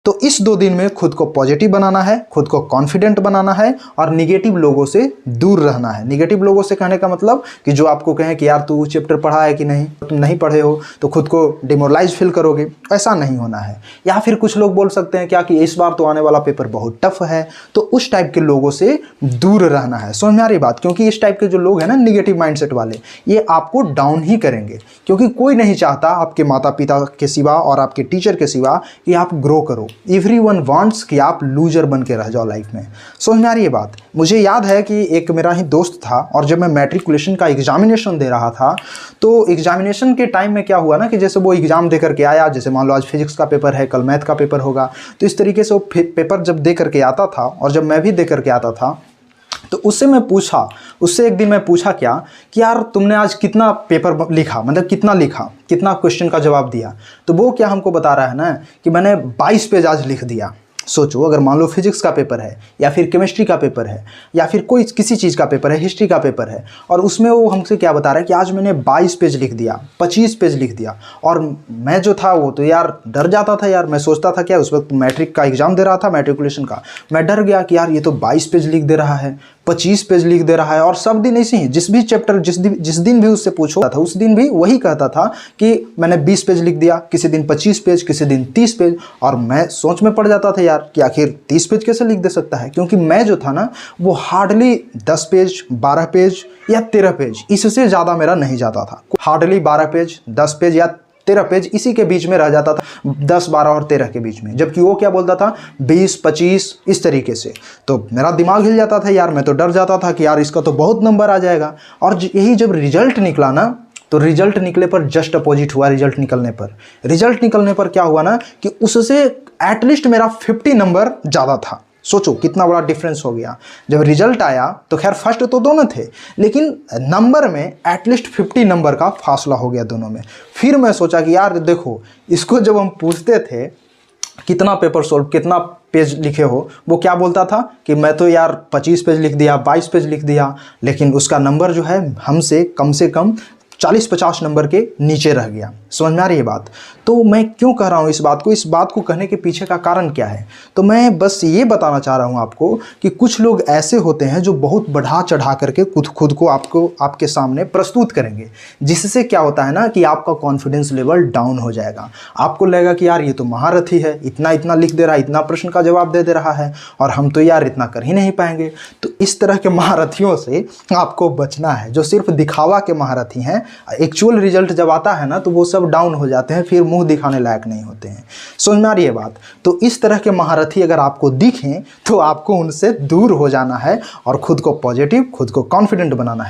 तो इस 2 दिन में खुद को पॉजिटिव बनाना है, खुद को कॉन्फिडेंट बनाना है और निगेटिव लोगों से दूर रहना है। निगेटिव लोगों से कहने का मतलब कि जो आपको कहें कि यार तू चैप्टर पढ़ा है कि नहीं, तुम नहीं पढ़े हो तो खुद को डिमोरलाइज फील करोगे, ऐसा नहीं होना है। या फिर कुछ लोग बोल सकते हैं क्या कि इस बार तो आने वाला पेपर बहुत टफ है, तो उस टाइप के लोगों से दूर रहना है। समझ में आ रही बात? क्योंकि इस टाइप के जो लोग हैं ना निगेटिव माइंडसेट वाले, ये आपको डाउन ही करेंगे, क्योंकि कोई नहीं चाहता आपके माता पिता के सिवा और आपके टीचर के सिवा कि आप ग्रो करो। एवरीवन वांट्स कि आप लूजर बन के रह जाओ लाइफ में। समझ में आ रही है बात? मुझे याद है कि एक मेरा ही दोस्त था और जब मैं मैट्रिकुलेशन का एग्जामिनेशन दे रहा था तो एग्जामिनेशन के टाइम में क्या हुआ ना कि जैसे वो एग्जाम दे करके आया, जैसे मान लो आज फिजिक्स का पेपर है, कल मैथ का पेपर होगा, तो इस तरीके से वो पेपर जब दे करके आता था और जब मैं भी दे करके आता था तो उससे एक दिन मैं पूछा क्या कि यार तुमने आज कितना पेपर लिखा, मतलब कितना लिखा, कितना क्वेश्चन का जवाब दिया। तो वो क्या हमको बता रहा है ना कि मैंने 22 पेज आज लिख दिया। सोचो, अगर मान लो फिजिक्स का पेपर है या फिर केमिस्ट्री का पेपर है या फिर कोई किसी चीज़ का पेपर है, हिस्ट्री का पेपर है, और उसमें वो हमसे क्या बता रहा है कि आज मैंने 22 पेज लिख दिया, 25 पेज लिख दिया। और मैं जो था वो तो यार डर जाता था यार। मैं सोचता था क्या, उस वक्त मैट्रिक का एग्जाम दे रहा था, मैट्रिकुलेशन का, मैं डर गया कि यार ये तो 22 पेज लिख दे रहा है, 25 पेज लिख दे रहा है। और सब दिन ऐसे ही, जिस भी चैप्टर जिस दिन भी उससे पूछो था उस दिन भी वही कहता था कि मैंने 20 पेज लिख दिया, किसी दिन 25 पेज, किसी दिन 30 पेज। और मैं सोच में पड़ जाता था यार कि आखिर 30 पेज कैसे लिख दे सकता है, क्योंकि मैं जो था ना वो हार्डली 10 पेज, 12 पेज या 13 पेज, इससे ज़्यादा मेरा नहीं जाता था। हार्डली 12 पेज, 10 पेज या 13 पेज, इसी के बीच में रह जाता था, 10, 12 और 13 के बीच में। जबकि वो क्या बोलता था 20, 25 इस तरीके से। तो मेरा दिमाग हिल जाता था यार, मैं तो डर जाता था कि यार इसका तो बहुत नंबर आ जाएगा। और यही जब रिजल्ट निकला ना, तो रिजल्ट निकले पर जस्ट अपोजिट हुआ। रिजल्ट निकलने पर क्या हुआ ना कि उससे एटलीस्ट मेरा 50 नंबर ज़्यादा था। सोचो कितना बड़ा डिफरेंस हो गया। जब रिजल्ट आया तो खैर फर्स्ट तो दोनों थे, लेकिन नंबर में एटलीस्ट 50 नंबर का फासला हो गया दोनों में। फिर मैं सोचा कि यार देखो, इसको जब हम पूछते थे कितना पेपर सोल्व, कितना पेज लिखे हो, वो क्या बोलता था कि मैं तो यार 25 पेज लिख दिया, 22 पेज लिख दिया, लेकिन उसका नंबर जो है हमसे कम से कम 40-50 नंबर के नीचे रह गया। समझ में आ रही है बात? तो मैं क्यों कह रहा हूँ इस बात को कहने के पीछे का कारण क्या है? तो मैं बस ये बताना चाह रहा हूँ आपको कि कुछ लोग ऐसे होते हैं जो बहुत बढ़ा चढ़ा करके खुद को आपके सामने प्रस्तुत करेंगे, जिससे क्या होता है ना कि आपका कॉन्फिडेंस लेवल डाउन हो जाएगा। आपको लगेगा कि यार ये तो महारथी है, इतना लिख दे रहा है, इतना प्रश्न का जवाब दे रहा है, और हम तो यार इतना कर ही नहीं पाएंगे। तो इस तरह के महारथियों से आपको बचना है, जो सिर्फ दिखावा के महारथी हैं। एक्चुअल रिजल्ट जब आता है ना तो वो सब डाउन हो जाते हैं, फिर मुंह दिखाने लायक नहीं होते हैं। समझ में आ रही है बात? तो इस तरह के महारथी अगर आपको दिखें तो आपको उनसे दूर हो जाना है और खुद को पॉजिटिव, खुद को कॉन्फिडेंट बनाना है।